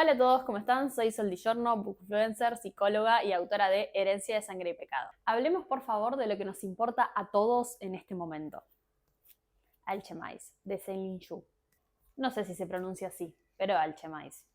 Hola a todos, ¿cómo están? Soy Sol Di Giorno, bookfluencer, psicóloga y autora de Herencia de Sangre y Pecado. Hablemos por favor de lo que nos importa a todos en este momento. Alchemais, de Céline Shu. No sé si se pronuncia así, pero Alchemais.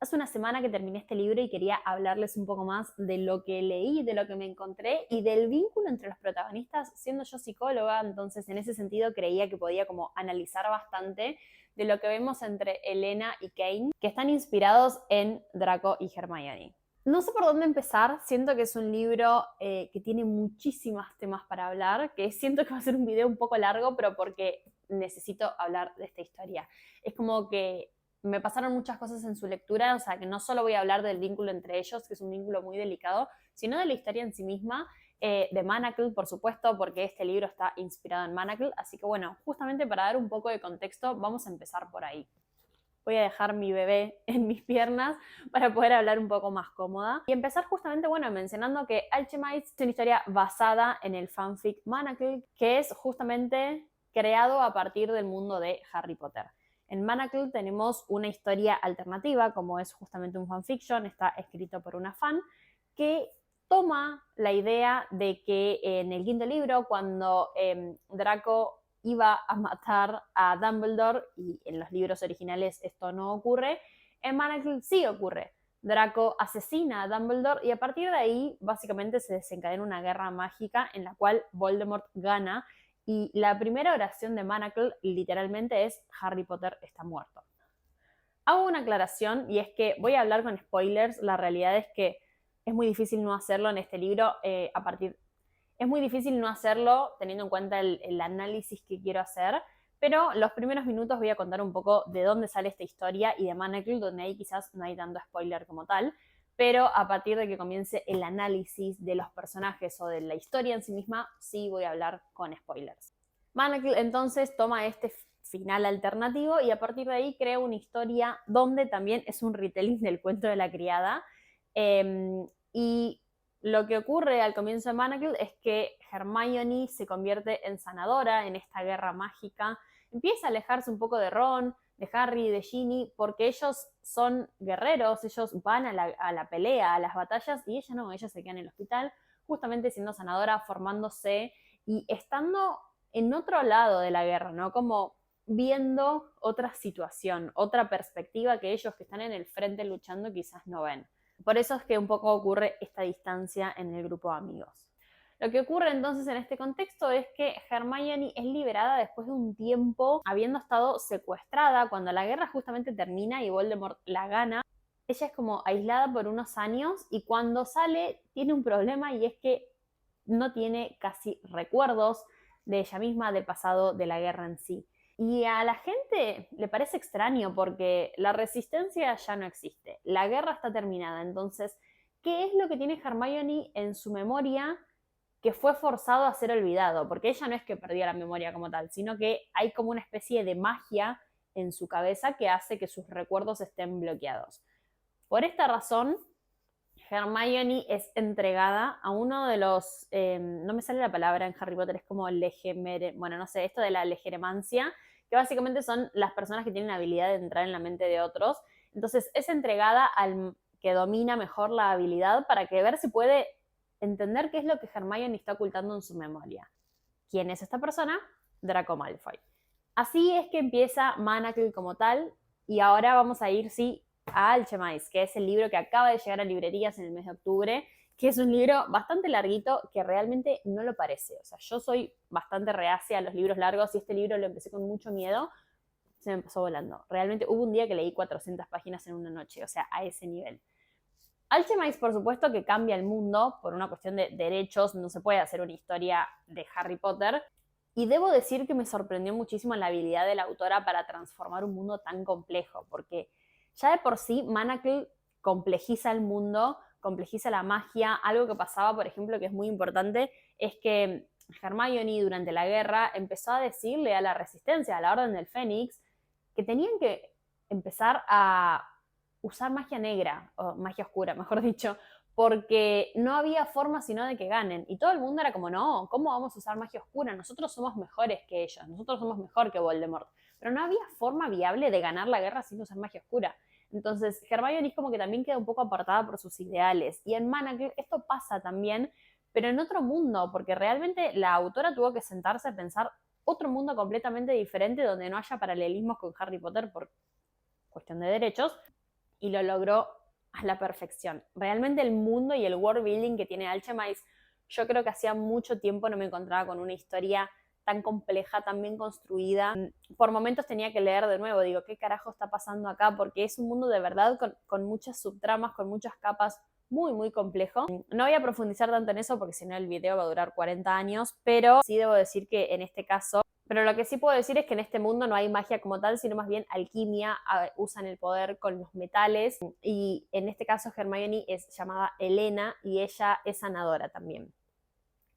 Hace una semana que terminé este libro y quería hablarles un poco más de lo que leí, de lo que me encontré y del vínculo entre los protagonistas, siendo yo psicóloga, entonces en ese sentido creía que podía como analizar bastante de lo que vemos entre Elena y Kane, que están inspirados en Draco y Hermione. No sé por dónde empezar, siento que es un libro que tiene muchísimos temas para hablar, que siento que va a ser un video un poco largo, pero porque necesito hablar de esta historia. Es como que me pasaron muchas cosas en su lectura, o sea que no solo voy a hablar del vínculo entre ellos, que es un vínculo muy delicado, sino de la historia en sí misma, de Manacle, por supuesto, porque este libro está inspirado en Manacle, así que bueno, justamente para dar un poco de contexto, vamos a empezar por ahí. Voy a dejar mi bebé en mis piernas para poder hablar un poco más cómoda. Y empezar justamente, bueno, mencionando que Alchemite es una historia basada en el fanfic Manacle, que es justamente creado a partir del mundo de Harry Potter. En Manacle tenemos una historia alternativa, como es justamente un fanfiction, está escrito por una fan, que toma la idea de que en el quinto libro, cuando Draco iba a matar a Dumbledore, y en los libros originales esto no ocurre, en Manacle sí ocurre. Draco asesina a Dumbledore y a partir de ahí básicamente se desencadena una guerra mágica en la cual Voldemort gana y la primera oración de Manacle literalmente es Harry Potter está muerto. Hago una aclaración y es que voy a hablar con spoilers, la realidad es que es muy difícil no hacerlo en este libro es muy difícil no hacerlo teniendo en cuenta el análisis que quiero hacer, pero los primeros minutos voy a contar un poco de dónde sale esta historia y de Manacle, donde ahí quizás no hay tanto spoiler como tal, pero a partir de que comience el análisis de los personajes o de la historia en sí misma, sí voy a hablar con spoilers. Manacle entonces toma este final alternativo y a partir de ahí crea una historia donde también es un retelling del cuento de la criada y lo que ocurre al comienzo de Manacle es que Hermione se convierte en sanadora en esta guerra mágica, empieza a alejarse un poco de Ron, de Harry, de Ginny, porque ellos son guerreros, ellos van a la pelea, a las batallas, y ella no, ella se queda en el hospital, justamente siendo sanadora, formándose y estando en otro lado de la guerra, ¿no? Como viendo otra situación, otra perspectiva que ellos que están en el frente luchando quizás no ven. Por eso es que un poco ocurre esta distancia en el grupo de amigos. Lo que ocurre entonces en este contexto es que Hermione es liberada después de un tiempo habiendo estado secuestrada cuando la guerra justamente termina y Voldemort la gana. Ella es como aislada por unos años y cuando sale tiene un problema y es que no tiene casi recuerdos de ella misma, del pasado, de la guerra en sí. Y a la gente le parece extraño porque la resistencia ya no existe, la guerra está terminada, entonces, ¿qué es lo que tiene Hermione en su memoria que fue forzado a ser olvidado? Porque ella no es que perdió la memoria como tal, sino que hay como una especie de magia en su cabeza que hace que sus recuerdos estén bloqueados. Por esta razón, Hermione es entregada a uno de los, no me sale la palabra en Harry Potter, es como bueno, no sé, esto de la legeremancia, que básicamente son las personas que tienen la habilidad de entrar en la mente de otros. Entonces es entregada al que domina mejor la habilidad para que ver si puede entender qué es lo que Hermione está ocultando en su memoria. ¿Quién es esta persona? Draco Malfoy. Así es que empieza Manacle como tal, y ahora vamos a ir, sí, a Alchemais, que es el libro que acaba de llegar a librerías en el mes de octubre, que es un libro bastante larguito que realmente no lo parece. O sea, yo soy bastante reacia a los libros largos y este libro lo empecé con mucho miedo, se me pasó volando. Realmente hubo un día que leí 400 páginas en una noche, o sea, a ese nivel. Alchemais, por supuesto, que cambia el mundo por una cuestión de derechos, no se puede hacer una historia de Harry Potter. Y debo decir que me sorprendió muchísimo la habilidad de la autora para transformar un mundo tan complejo, porque ya de por sí Manacle complejiza el mundo, complejiza la magia. Algo que pasaba, por ejemplo, que es muy importante, es que Hermione durante la guerra empezó a decirle a la Resistencia, a la Orden del Fénix, que tenían que empezar a usar magia negra, o magia oscura, mejor dicho, porque no había forma sino de que ganen. Y todo el mundo era como, no, ¿cómo vamos a usar magia oscura? Nosotros somos mejores que ellos, nosotros somos mejor que Voldemort. Pero no había forma viable de ganar la guerra sin usar magia oscura. Entonces, Hermione es como que también queda un poco apartada por sus ideales. Y en Manacles esto pasa también, pero en otro mundo, porque realmente la autora tuvo que sentarse a pensar otro mundo completamente diferente donde no haya paralelismos con Harry Potter por cuestión de derechos, y lo logró a la perfección. Realmente el mundo y el world building que tiene Alchemist, yo creo que hacía mucho tiempo no me encontraba con una historia tan compleja, tan bien construida. Por momentos tenía que leer de nuevo, digo, ¿qué carajo está pasando acá? Porque es un mundo de verdad con muchas subtramas, con muchas capas, muy, muy complejo. No voy a profundizar tanto en eso porque si no el video va a durar 40 años, pero sí debo decir que en este caso, pero lo que sí puedo decir es que en este mundo no hay magia como tal, sino más bien alquimia, usan el poder con los metales, y en este caso Hermione es llamada Elena y ella es sanadora también.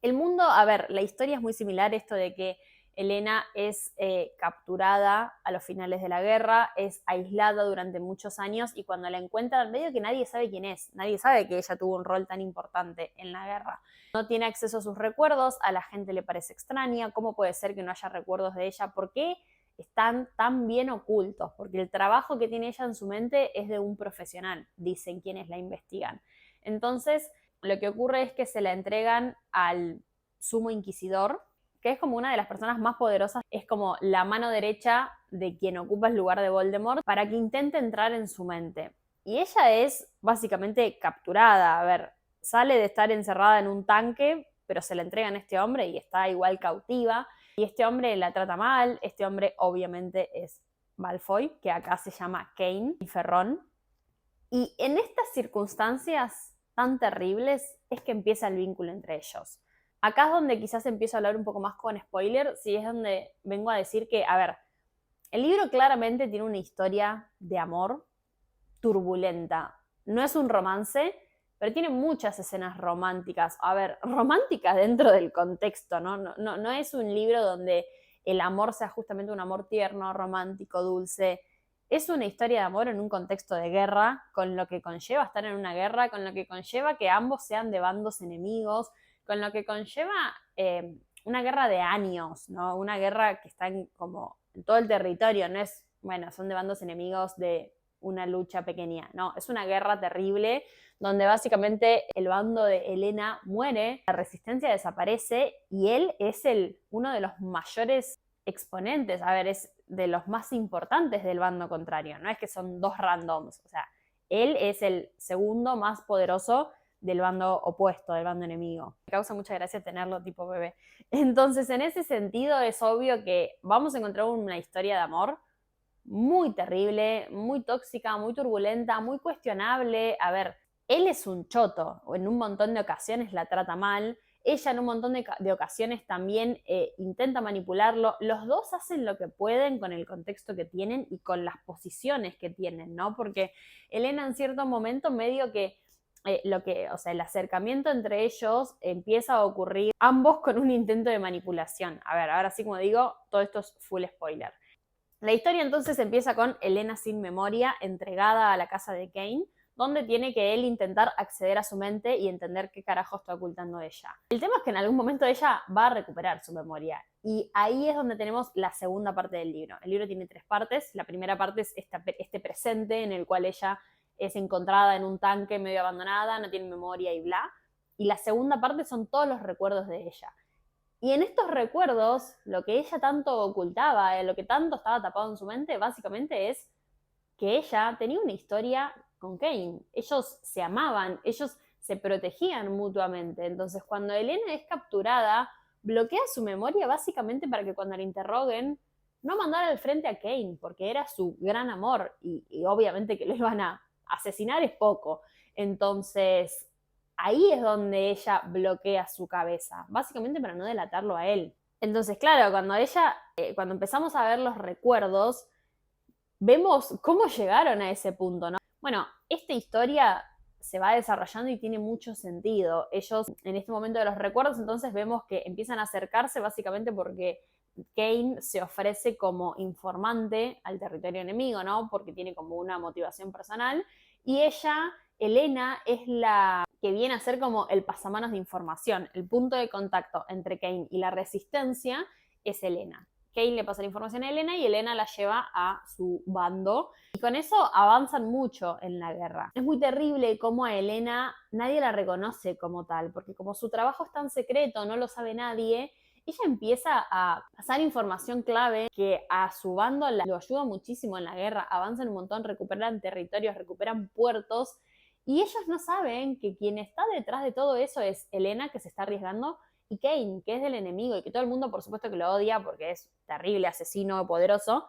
El mundo, a ver, la historia es muy similar, esto de que Elena es capturada a los finales de la guerra, es aislada durante muchos años y cuando la encuentran, medio que nadie sabe quién es, nadie sabe que ella tuvo un rol tan importante en la guerra. No tiene acceso a sus recuerdos, a la gente le parece extraña, ¿cómo puede ser que no haya recuerdos de ella? ¿Por qué están tan bien ocultos? Porque el trabajo que tiene ella en su mente es de un profesional, dicen quienes la investigan. Entonces, lo que ocurre es que se la entregan al sumo inquisidor, que es como una de las personas más poderosas, es como la mano derecha de quien ocupa el lugar de Voldemort, para que intente entrar en su mente. Y ella es básicamente capturada, a ver, sale de estar encerrada en un tanque, pero se la entregan a este hombre y está igual cautiva, y este hombre la trata mal, este hombre obviamente es Malfoy, que acá se llama Kane y Ferrón, y en estas circunstancias tan terribles es que empieza el vínculo entre ellos. Acá es donde quizás empiezo a hablar un poco más con spoiler, si es donde vengo a decir que, a ver, el libro claramente tiene una historia de amor turbulenta. No es un romance, pero tiene muchas escenas románticas. A ver, románticas dentro del contexto, ¿no? No es un libro donde el amor sea justamente un amor tierno, romántico, dulce. Es una historia de amor en un contexto de guerra, con lo que conlleva estar en una guerra, con lo que conlleva que ambos sean de bandos enemigos, con lo que conlleva una guerra de años, ¿no? Una guerra que está como en todo el territorio, no es, bueno, son de bandos enemigos de una lucha pequeña, no, es una guerra terrible donde básicamente el bando de Elena muere, la resistencia desaparece y él es uno de los mayores exponentes, a ver, es de los más importantes del bando contrario, no es que son dos randoms, o sea, él es el segundo más poderoso del bando opuesto, del bando enemigo. Me causa mucha gracia tenerlo tipo bebé. Entonces, en ese sentido, es obvio que vamos a encontrar una historia de amor muy terrible, muy tóxica, muy turbulenta, muy cuestionable. A ver, él es un choto, en un montón de ocasiones la trata mal, ella en un montón de ocasiones también intenta manipularlo. Los dos hacen lo que pueden con el contexto que tienen y con las posiciones que tienen, ¿no? Porque Elena en cierto momento medio que o sea, el acercamiento entre ellos empieza a ocurrir ambos con un intento de manipulación. A ver, ahora sí como digo, todo esto es full spoiler. La historia entonces empieza con Elena sin memoria, entregada a la casa de Kane, donde tiene que él intentar acceder a su mente y entender qué carajo está ocultando ella. El tema es que en algún momento ella va a recuperar su memoria, y ahí es donde tenemos la segunda parte del libro. El libro tiene 3 partes. La primera parte es este presente en el cual ella es encontrada en un tanque medio abandonada, no tiene memoria y bla. Y la segunda parte son todos los recuerdos de ella. Y en estos recuerdos, lo que ella tanto ocultaba, lo que tanto estaba tapado en su mente, básicamente es que ella tenía una historia con Kane. Ellos se amaban, ellos se protegían mutuamente. Entonces, cuando Elena es capturada, bloquea su memoria básicamente para que cuando la interroguen, no mandara al frente a Kane, porque era su gran amor y obviamente que lo iban a asesinar es poco. Entonces, ahí es donde ella bloquea su cabeza, básicamente para no delatarlo a él. Entonces, claro, cuando empezamos a ver los recuerdos, vemos cómo llegaron a ese punto, ¿no? Bueno, esta historia se va desarrollando y tiene mucho sentido. Ellos, en este momento de los recuerdos, entonces vemos que empiezan a acercarse básicamente porque Kane se ofrece como informante al territorio enemigo, ¿no? Porque tiene como una motivación personal. Y ella, Elena, es la que viene a ser como el pasamanos de información. El punto de contacto entre Kane y la resistencia es Elena. Kane le pasa la información a Elena y Elena la lleva a su bando. Y con eso avanzan mucho en la guerra. Es muy terrible cómo a Elena nadie la reconoce como tal, porque como su trabajo es tan secreto, no lo sabe nadie, ella empieza a pasar información clave que a su bando lo ayuda muchísimo en la guerra. Avanzan un montón, recuperan territorios, recuperan puertos. Y ellos no saben que quien está detrás de todo eso es Elena, que se está arriesgando, y Kane, que es del enemigo y que todo el mundo por supuesto que lo odia porque es terrible, asesino, poderoso,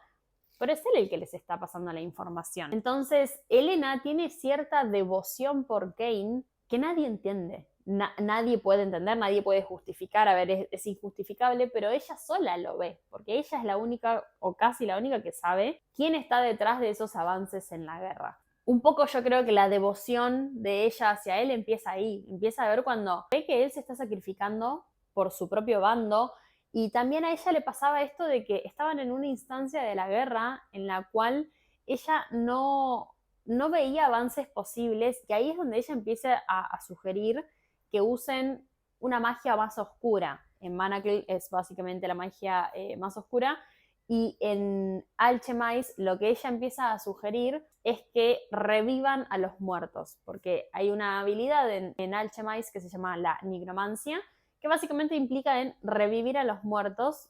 pero es él el que les está pasando la información. Entonces, Elena tiene cierta devoción por Kane que nadie entiende. Nadie puede entender, nadie puede justificar, a ver, es injustificable, pero ella sola lo ve, porque ella es la única, o casi la única, que sabe quién está detrás de esos avances en la guerra. Un poco yo creo que la devoción de ella hacia él empieza ahí, empieza a ver cuando ve que él se está sacrificando por su propio bando, y también a ella le pasaba esto de que estaban en una instancia de la guerra en la cual ella no veía avances posibles, y ahí es donde ella empieza a sugerir que usen una magia más oscura. En Manacle es básicamente la magia más oscura, y en Alchemize lo que ella empieza a sugerir es que revivan a los muertos, porque hay una habilidad en Alchemize que se llama la nigromancia, que básicamente implica en revivir a los muertos,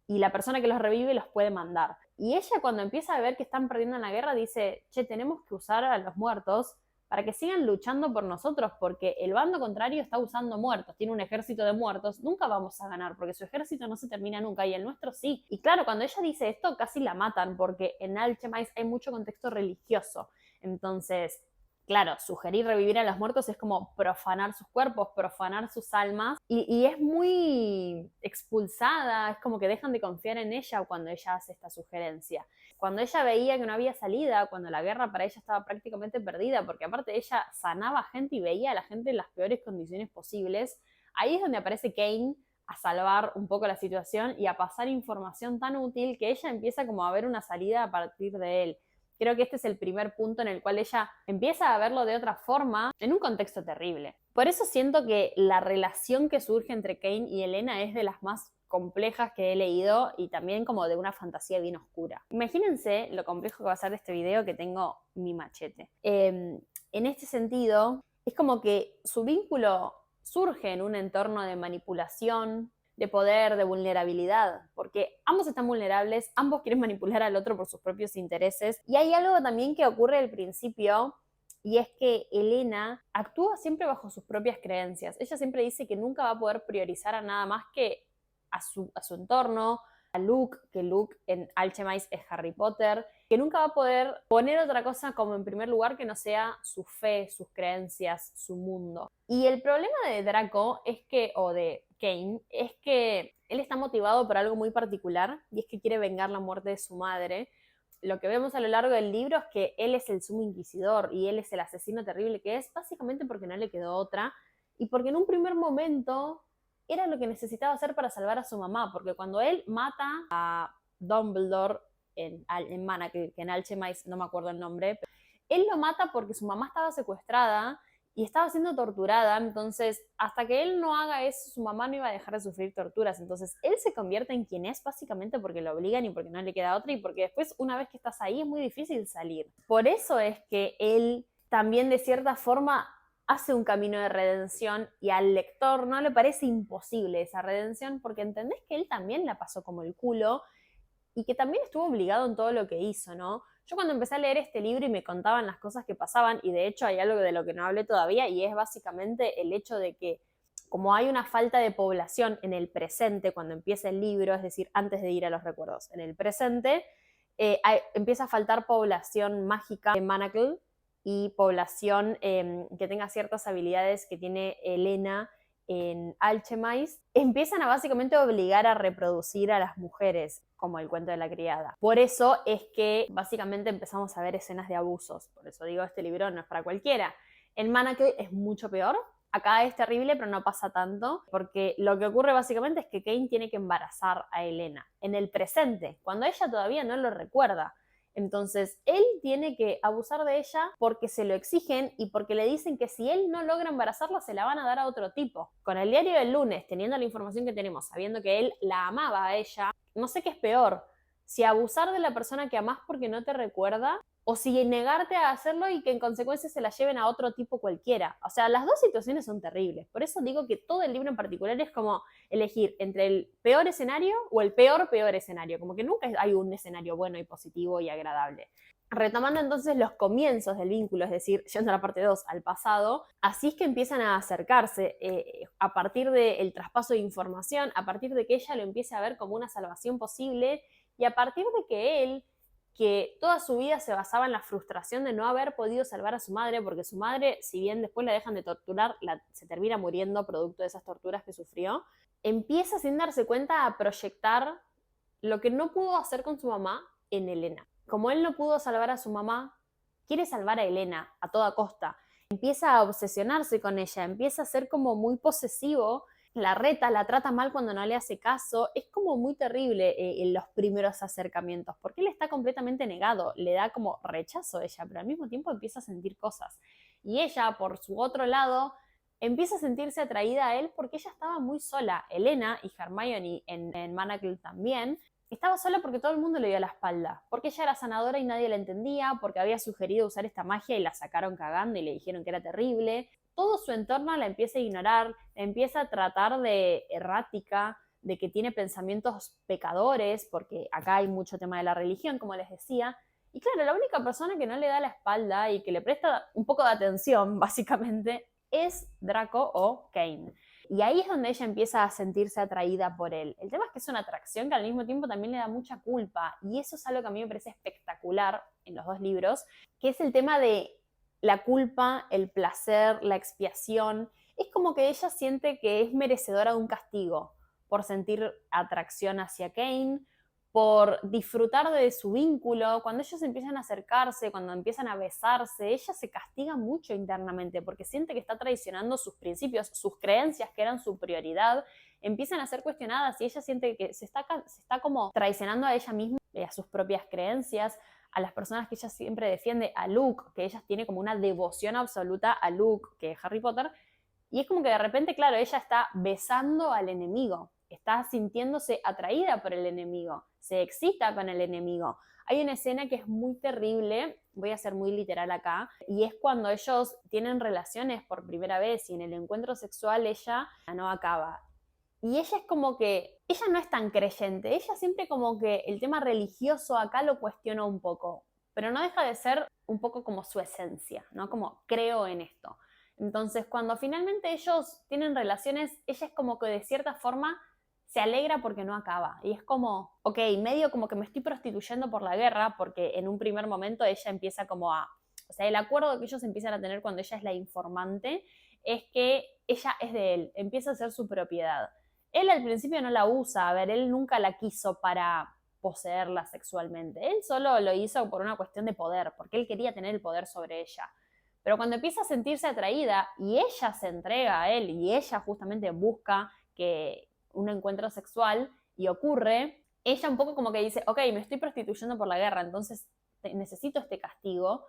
y la persona que los revive los puede mandar. Y ella, cuando empieza a ver que están perdiendo en la guerra, dice, che, tenemos que usar a los muertos para que sigan luchando por nosotros, porque el bando contrario está usando muertos, tiene un ejército de muertos, nunca vamos a ganar, porque su ejército no se termina nunca, y el nuestro sí. Y claro, cuando ella dice esto, casi la matan, porque en Alchemize hay mucho contexto religioso. Entonces, claro, sugerir revivir a los muertos es como profanar sus cuerpos, profanar sus almas, y es muy expulsada, es como que dejan de confiar en ella cuando ella hace esta sugerencia. Cuando ella veía que no había salida, cuando la guerra para ella estaba prácticamente perdida, porque aparte ella sanaba gente y veía a la gente en las peores condiciones posibles, ahí es donde aparece Kane a salvar un poco la situación y a pasar información tan útil que ella empieza como a ver una salida a partir de él. Creo que este es el primer punto en el cual ella empieza a verlo de otra forma, en un contexto terrible. Por eso siento que la relación que surge entre Kane y Elena es de las más complejas que he leído, y también como de una fantasía bien oscura. Imagínense lo complejo que va a ser este video, que tengo mi machete. En este sentido, es como que su vínculo surge en un entorno de manipulación, de poder, de vulnerabilidad, porque ambos están vulnerables, ambos quieren manipular al otro por sus propios intereses, y hay algo también que ocurre al principio, y es que Elena actúa siempre bajo sus propias creencias. Ella siempre dice que nunca va a poder priorizar a nada más que a su entorno, a Luke, que Luke en Alchemize es Harry Potter, que nunca va a poder poner otra cosa como en primer lugar que no sea su fe, sus creencias, su mundo. Y el problema de Draco es que, o de Kane, es que él está motivado por algo muy particular, y es que quiere vengar la muerte de su madre. Lo que vemos a lo largo del libro es que él es el sumo inquisidor y él es el asesino terrible que es, básicamente porque no le quedó otra, y porque en un primer momento era lo que necesitaba hacer para salvar a su mamá, porque cuando él mata a Dumbledore en Manacle, que en Alchemize no me acuerdo el nombre, él lo mata porque su mamá estaba secuestrada y estaba siendo torturada. Entonces, hasta que él no haga eso, su mamá no iba a dejar de sufrir torturas. Entonces, él se convierte en quien es básicamente porque lo obligan y porque no le queda otra, y porque después, una vez que estás ahí, es muy difícil salir. Por eso es que él también, de cierta forma, hace un camino de redención, y al lector no le parece imposible esa redención, porque entendés que él también la pasó como el culo y que también estuvo obligado en todo lo que hizo, ¿no? Yo cuando empecé a leer este libro y me contaban las cosas que pasaban, y de hecho hay algo de lo que no hablé todavía, y es básicamente el hecho de que como hay una falta de población en el presente cuando empieza el libro, es decir, antes de ir a los recuerdos, en el presente empieza a faltar población mágica en Manacle, y población que tenga ciertas habilidades que tiene Elena en Alchemize, empiezan a básicamente obligar a reproducir a las mujeres, como el cuento de la criada. Por eso es que básicamente empezamos a ver escenas de abusos. Por eso digo, este libro no es para cualquiera. En Manacle es mucho peor. Acá es terrible, pero no pasa tanto, porque lo que ocurre básicamente es que Kane tiene que embarazar a Elena en el presente, cuando ella todavía no lo recuerda. Entonces, él tiene que abusar de ella porque se lo exigen y porque le dicen que si él no logra embarazarla, se la van a dar a otro tipo. Con el diario del lunes, teniendo la información que tenemos, sabiendo que él la amaba a ella, no sé qué es peor, si abusar de la persona que amás porque no te recuerda, o si negarte a hacerlo y que en consecuencia se la lleven a otro tipo cualquiera. O sea, las dos situaciones son terribles. Por eso digo que todo el libro en particular es como elegir entre el peor escenario o el peor escenario. Como que nunca hay un escenario bueno y positivo y agradable. Retomando entonces los comienzos del vínculo, es decir, yendo a la parte 2, al pasado, así es que empiezan a acercarse a partir del traspaso de información, a partir de que ella lo empiece a ver como una salvación posible y a partir de que él, que toda su vida se basaba en la frustración de no haber podido salvar a su madre, porque su madre, si bien después la dejan de torturar, se termina muriendo producto de esas torturas que sufrió, empieza sin darse cuenta a proyectar lo que no pudo hacer con su mamá en Elena. Como él no pudo salvar a su mamá, quiere salvar a Elena a toda costa. Empieza a obsesionarse con ella, empieza a ser como muy posesivo, la reta, la trata mal cuando no le hace caso. Es como muy terrible en los primeros acercamientos, porque él está completamente negado, le da como rechazo a ella, pero al mismo tiempo empieza a sentir cosas. Y ella, por su otro lado, empieza a sentirse atraída a él porque ella estaba muy sola. Elena y Hermione en Manacle también, estaba sola porque todo el mundo le dio la espalda, porque ella era sanadora y nadie la entendía, porque había sugerido usar esta magia y la sacaron cagando y le dijeron que era terrible. Todo su entorno la empieza a ignorar, la empieza a tratar de errática, de que tiene pensamientos pecadores, porque acá hay mucho tema de la religión, como les decía. Y claro, la única persona que no le da la espalda y que le presta un poco de atención, básicamente, es Draco o Kane. Y ahí es donde ella empieza a sentirse atraída por él. El tema es que es una atracción que al mismo tiempo también le da mucha culpa. Y eso es algo que a mí me parece espectacular en los dos libros, que es el tema de la culpa, el placer, la expiación. Es como que ella siente que es merecedora de un castigo por sentir atracción hacia Kane, por disfrutar de su vínculo. Cuando ellos empiezan a acercarse, cuando empiezan a besarse, ella se castiga mucho internamente porque siente que está traicionando sus principios, sus creencias que eran su prioridad, empiezan a ser cuestionadas y ella siente que se está como traicionando a ella misma, a sus propias creencias, a las personas que ella siempre defiende, a Luke, que ella tiene como una devoción absoluta a Luke, que es Harry Potter, y es como que de repente, claro, ella está besando al enemigo, está sintiéndose atraída por el enemigo, se excita con el enemigo. Hay una escena que es muy terrible, voy a ser muy literal acá, y es cuando ellos tienen relaciones por primera vez y en el encuentro sexual ella no acaba. Y ella es como que, ella no es tan creyente, ella siempre como que el tema religioso acá lo cuestiona un poco, pero no deja de ser un poco como su esencia, ¿no? Como creo en esto. Entonces, cuando finalmente ellos tienen relaciones, ella es como que de cierta forma se alegra porque no acaba. Y es como, ok, medio como que me estoy prostituyendo por la guerra, porque en un primer momento ella empieza como a... O sea, el acuerdo que ellos empiezan a tener cuando ella es la informante es que ella es de él, empieza a ser su propiedad. Él al principio no la usa, a ver, él nunca la quiso para poseerla sexualmente. Él solo lo hizo por una cuestión de poder, porque él quería tener el poder sobre ella. Pero cuando empieza a sentirse atraída y ella se entrega a él y ella justamente busca que un encuentro sexual y ocurre, ella un poco como que dice, ok, me estoy prostituyendo por la guerra, entonces necesito este castigo,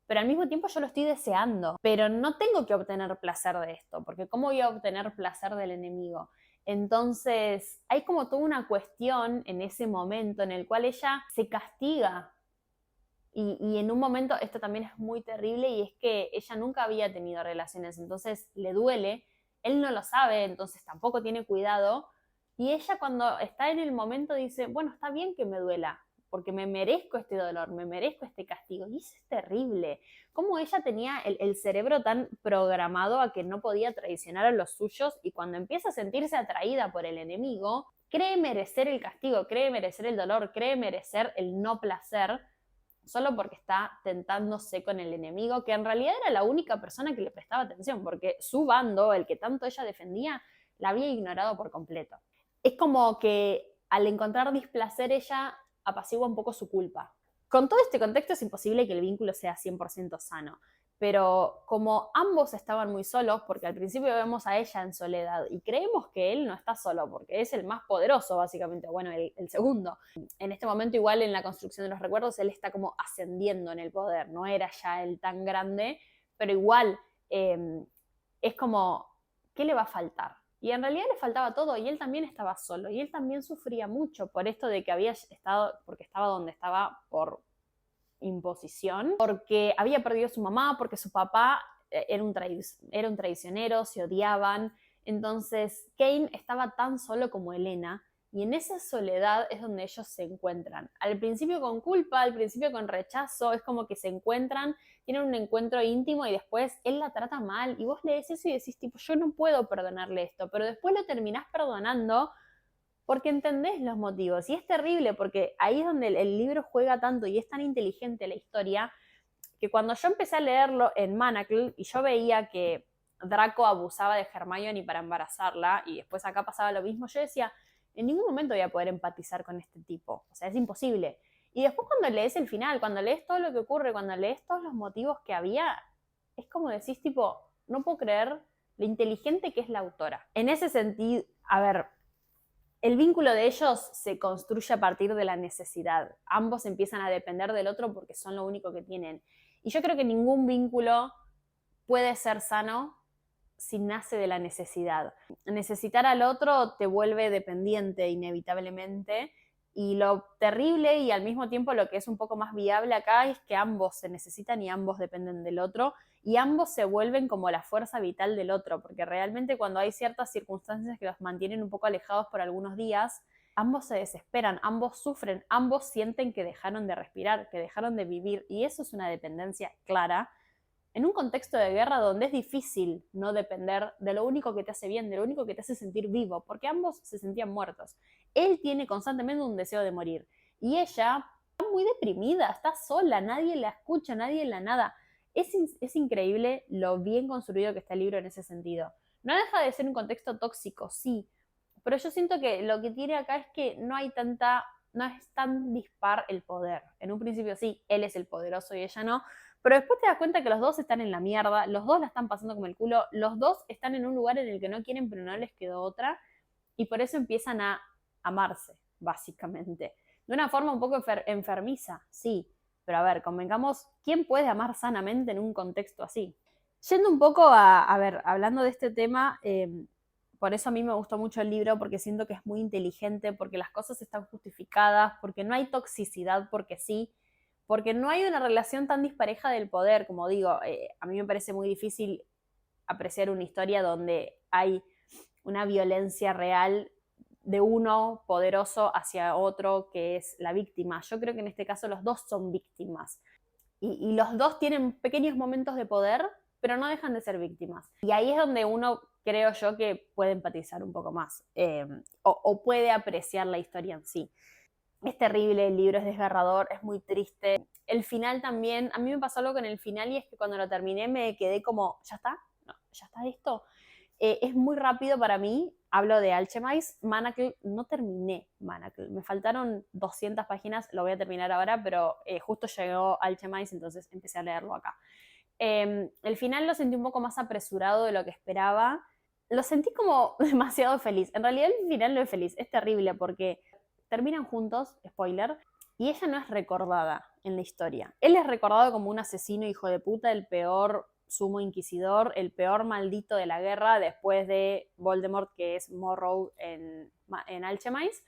pero al mismo tiempo yo lo estoy deseando, pero no tengo que obtener placer de esto, porque ¿cómo voy a obtener placer del enemigo? Entonces hay como toda una cuestión en ese momento en el cual ella se castiga y en un momento, esto también es muy terrible, y es que ella nunca había tenido relaciones, entonces le duele, él no lo sabe, entonces tampoco tiene cuidado, y ella cuando está en el momento dice, bueno, está bien que me duela, porque me merezco este dolor, me merezco este castigo, y eso es terrible. Cómo ella tenía el cerebro tan programado a que no podía traicionar a los suyos, y cuando empieza a sentirse atraída por el enemigo, cree merecer el castigo, cree merecer el dolor, cree merecer el no placer, solo porque está tentándose con el enemigo, que en realidad era la única persona que le prestaba atención, porque su bando, el que tanto ella defendía, la había ignorado por completo. Es como que al encontrar displacer ella apacigua un poco su culpa. Con todo este contexto es imposible que el vínculo sea 100% sano, pero como ambos estaban muy solos, porque al principio vemos a ella en soledad y creemos que él no está solo, porque es el más poderoso básicamente, bueno, el segundo. En este momento igual en la construcción de los recuerdos él está como ascendiendo en el poder, no era ya el tan grande, pero igual es como, ¿qué le va a faltar? Y en realidad le faltaba todo y él también estaba solo y él también sufría mucho por esto de que había estado, porque estaba donde estaba por imposición, porque había perdido a su mamá, porque su papá era un traicionero, se odiaban. Entonces Kane estaba tan solo como Elena y en esa soledad es donde ellos se encuentran. Al principio con culpa, al principio con rechazo, es como que se encuentran, tienen un encuentro íntimo y después él la trata mal y vos lees eso y decís tipo, yo no puedo perdonarle esto, pero después lo terminás perdonando porque entendés los motivos. Y es terrible porque ahí es donde el libro juega tanto y es tan inteligente la historia que cuando yo empecé a leerlo en Manacle y yo veía que Draco abusaba de Hermione para embarazarla y después acá pasaba lo mismo, yo decía, en ningún momento voy a poder empatizar con este tipo, o sea, es imposible. Y después cuando lees el final, cuando lees todo lo que ocurre, cuando lees todos los motivos que había, es como decís tipo, no puedo creer lo inteligente que es la autora. En ese sentido, a ver, el vínculo de ellos se construye a partir de la necesidad. Ambos empiezan a depender del otro porque son lo único que tienen. Y yo creo que ningún vínculo puede ser sano si nace de la necesidad. Necesitar al otro te vuelve dependiente inevitablemente. Y lo terrible y al mismo tiempo lo que es un poco más viable acá es que ambos se necesitan y ambos dependen del otro y ambos se vuelven como la fuerza vital del otro, porque realmente cuando hay ciertas circunstancias que los mantienen un poco alejados por algunos días, ambos se desesperan, ambos sufren, ambos sienten que dejaron de respirar, que dejaron de vivir y eso es una dependencia clara en un contexto de guerra donde es difícil no depender de lo único que te hace bien, de lo único que te hace sentir vivo, porque ambos se sentían muertos. Él tiene constantemente un deseo de morir y ella está muy deprimida, está sola, nadie la escucha, nadie la nada. Es increíble lo bien construido que está el libro en ese sentido. No deja de ser un contexto tóxico, sí, pero yo siento que lo que tiene acá es que no es tan dispar el poder. En un principio sí, él es el poderoso y ella no, pero después te das cuenta que los dos están en la mierda, los dos la están pasando como el culo, los dos están en un lugar en el que no quieren, pero no les quedó otra, y por eso empiezan a amarse, básicamente. De una forma un poco enfermiza, sí, pero a ver, convengamos, ¿quién puede amar sanamente en un contexto así? Yendo un poco a ver, hablando de este tema, por eso a mí me gustó mucho el libro, porque siento que es muy inteligente, porque las cosas están justificadas, porque no hay toxicidad, porque sí, porque no hay una relación tan dispareja del poder, como digo, a mí me parece muy difícil apreciar una historia donde hay una violencia real de uno poderoso hacia otro que es la víctima. Yo creo que en este caso los dos son víctimas y los dos tienen pequeños momentos de poder, pero no dejan de ser víctimas. Y ahí es donde uno, creo yo, que puede empatizar un poco más o puede apreciar la historia en sí. Es terrible, el libro es desgarrador, es muy triste. El final también, a mí me pasó algo con el final y es que cuando lo terminé me quedé como, ¿ya está? No, ¿ya está esto? Es muy rápido para mí, hablo de Alchemist, Manacle, no terminé Manacle, me faltaron 200 páginas, lo voy a terminar ahora, pero justo llegó Alchemist, entonces empecé a leerlo acá. El final lo sentí un poco más apresurado de lo que esperaba, lo sentí como demasiado feliz, en realidad el final no es feliz, es terrible porque terminan juntos, spoiler, y ella no es recordada en la historia. Él es recordado como un asesino hijo de puta, el peor sumo inquisidor, el peor maldito de la guerra después de Voldemort, que es Morrow en Alchemist.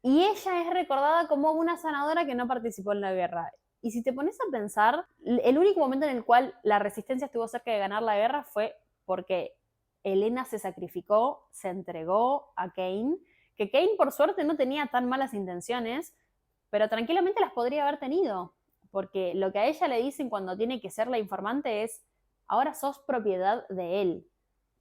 Y ella es recordada como una sanadora que no participó en la guerra. Y si te pones a pensar, el único momento en el cual la resistencia estuvo cerca de ganar la guerra fue porque Elena se sacrificó, se entregó a Kane, que Kane por suerte no tenía tan malas intenciones, pero tranquilamente las podría haber tenido, porque lo que a ella le dicen cuando tiene que ser la informante es, ahora sos propiedad de él.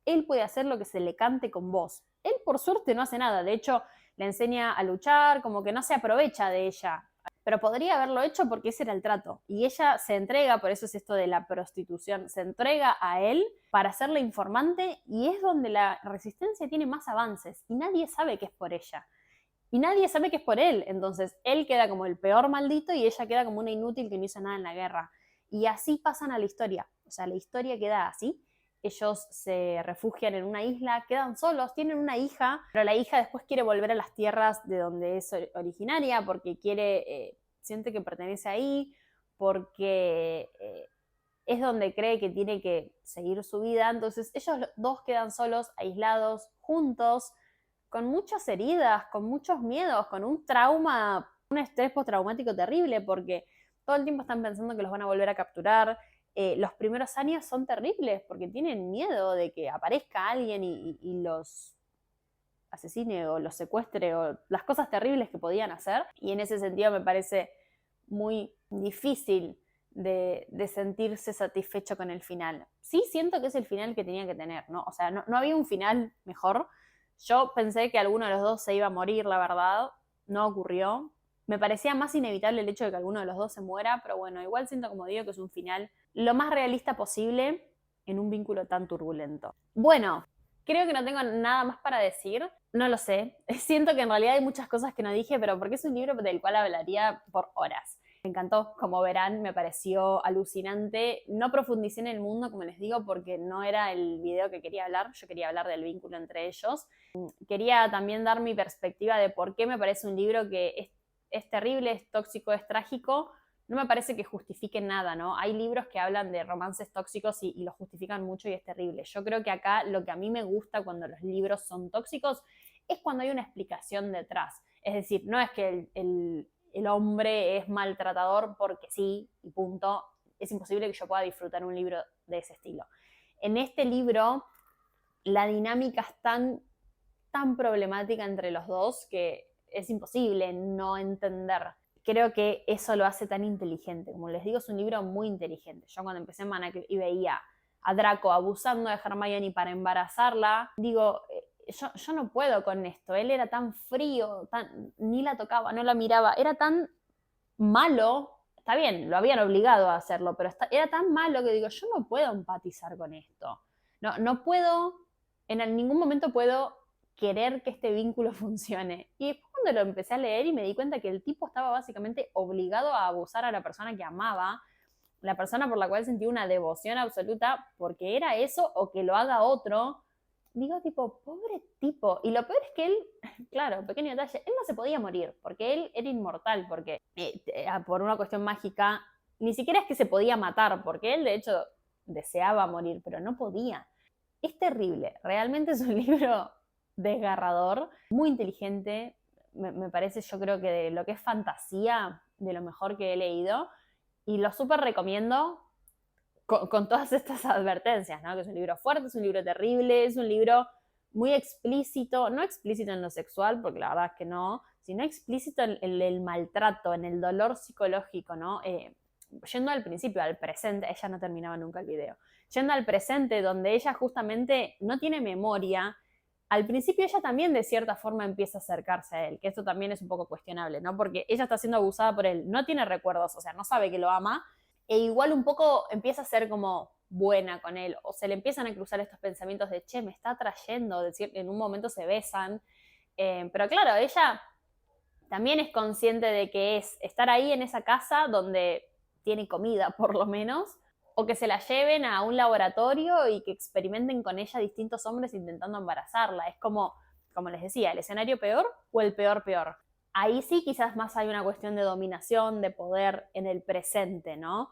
Él puede hacer lo que se le cante con vos. Él por suerte no hace nada, de hecho le enseña a luchar, como que no se aprovecha de ella, pero podría haberlo hecho porque ese era el trato. Y ella se entrega, por eso es esto de la prostitución, se entrega a él para ser la informante y es donde la resistencia tiene más avances y nadie sabe que es por ella. Y nadie sabe que es por él, entonces él queda como el peor maldito y ella queda como una inútil que no hizo nada en la guerra. Y así pasan a la historia, o sea, la historia queda así. Ellos se refugian en una isla, quedan solos, tienen una hija, pero la hija después quiere volver a las tierras de donde es originaria porque siente que pertenece ahí, porque es donde cree que tiene que seguir su vida. Entonces ellos dos quedan solos, aislados, juntos, con muchas heridas, con muchos miedos, con un trauma, un estrés postraumático terrible, porque todo el tiempo están pensando que los van a volver a capturar. Los primeros años son terribles porque tienen miedo de que aparezca alguien y los asesine o los secuestre o las cosas terribles que podían hacer. Y en ese sentido me parece muy difícil de sentirse satisfecho con el final. Sí siento que es el final que tenía que tener, ¿no? O sea, no había un final mejor. Yo pensé que alguno de los dos se iba a morir, la verdad. No ocurrió. Me parecía más inevitable el hecho de que alguno de los dos se muera, pero bueno, igual siento, como digo, que es un final lo más realista posible en un vínculo tan turbulento. Bueno, creo que no tengo nada más para decir. No lo sé. Siento que en realidad hay muchas cosas que no dije, pero porque es un libro del cual hablaría por horas. Me encantó, como verán, me pareció alucinante. No profundicé en el mundo, como les digo, porque no era el video que quería hablar. Yo quería hablar del vínculo entre ellos. Quería también dar mi perspectiva de por qué me parece un libro que es terrible, es tóxico, es trágico. No me parece que justifique nada, ¿no? Hay libros que hablan de romances tóxicos y lo justifican mucho y es terrible. Yo creo que acá lo que a mí me gusta cuando los libros son tóxicos es cuando hay una explicación detrás. Es decir, no es que el hombre es maltratador porque sí y punto. Es imposible que yo pueda disfrutar un libro de ese estilo. En este libro, la dinámica es tan problemática entre los dos que es imposible no entender. Creo que eso lo hace tan inteligente. Como les digo, es un libro muy inteligente. Yo cuando empecé en Manacle y veía a Draco abusando de Hermione para embarazarla, digo, yo no puedo con esto. Él era tan frío, ni la tocaba, no la miraba, era tan malo. Está bien, lo habían obligado a hacerlo, pero era tan malo que digo, yo no puedo empatizar con esto. No puedo, en ningún momento puedo querer que este vínculo funcione. Y después cuando lo empecé a leer y me di cuenta que el tipo estaba básicamente obligado a abusar a la persona que amaba, la persona por la cual sentía una devoción absoluta, porque era eso o que lo haga otro. Digo, tipo, pobre tipo. Y lo peor es que él, claro, pequeño detalle, él no se podía morir, porque él era inmortal, porque por una cuestión mágica, ni siquiera es que se podía matar, porque él de hecho deseaba morir, pero no podía. Es terrible, realmente es un libro desgarrador, muy inteligente, me parece, yo creo que de lo que es fantasía, de lo mejor que he leído, y lo súper recomiendo con todas estas advertencias, ¿no? Que es un libro fuerte, es un libro terrible, es un libro muy explícito, no explícito en lo sexual, porque la verdad es que no, sino explícito en el maltrato, en el dolor psicológico, ¿no? Yendo al principio, al presente, ella no terminaba nunca el video, yendo al presente donde ella justamente no tiene memoria. Al principio ella también de cierta forma empieza a acercarse a él, que esto también es un poco cuestionable, ¿no? Porque ella está siendo abusada por él, no tiene recuerdos, o sea, no sabe que lo ama, e igual un poco empieza a ser como buena con él, o se le empiezan a cruzar estos pensamientos de, che, me está atrayendo, decir, en un momento se besan, pero claro, ella también es consciente de que es estar ahí en esa casa donde tiene comida, por lo menos, o que se la lleven a un laboratorio y que experimenten con ella distintos hombres intentando embarazarla. Es como les decía, el escenario peor o el peor peor. Ahí sí quizás más hay una cuestión de dominación, de poder en el presente, ¿no?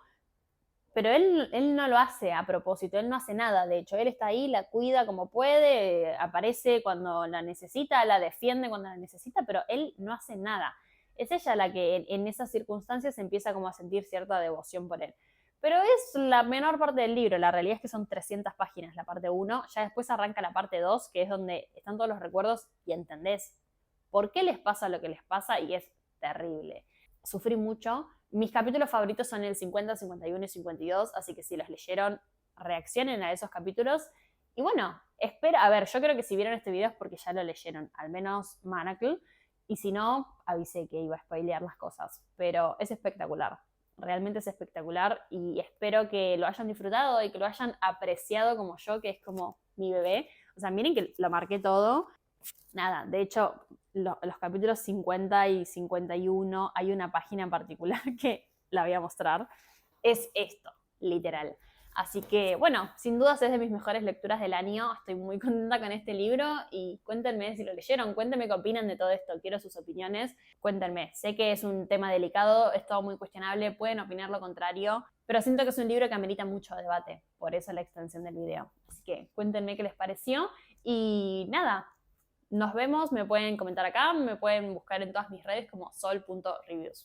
Pero él no lo hace a propósito, él no hace nada, de hecho, él está ahí, la cuida como puede, aparece cuando la necesita, la defiende cuando la necesita, pero él no hace nada. Es ella la que en esas circunstancias empieza como a sentir cierta devoción por él. Pero es la menor parte del libro, la realidad es que son 300 páginas la parte 1, ya después arranca la parte 2, que es donde están todos los recuerdos y entendés por qué les pasa lo que les pasa y es terrible. Sufrí mucho. Mis capítulos favoritos son el 50, 51 y 52, así que si los leyeron, reaccionen a esos capítulos. Y bueno, espera, a ver, yo creo que si vieron este video es porque ya lo leyeron, al menos Manacle, y si no, avisé que iba a spoilear las cosas, pero es espectacular. Realmente es espectacular y espero que lo hayan disfrutado y que lo hayan apreciado como yo, que es como mi bebé. O sea, miren que lo marqué todo. Nada, de hecho, los capítulos 50 y 51 hay una página en particular que la voy a mostrar. Es esto, literal. Así que, bueno, sin dudas es de mis mejores lecturas del año. Estoy muy contenta con este libro y cuéntenme si lo leyeron, cuéntenme qué opinan de todo esto. Quiero sus opiniones, cuéntenme. Sé que es un tema delicado, es todo muy cuestionable, pueden opinar lo contrario, pero siento que es un libro que amerita mucho debate, por eso la extensión del video. Así que cuéntenme qué les pareció y nada, nos vemos, me pueden comentar acá, me pueden buscar en todas mis redes como sol.reviews.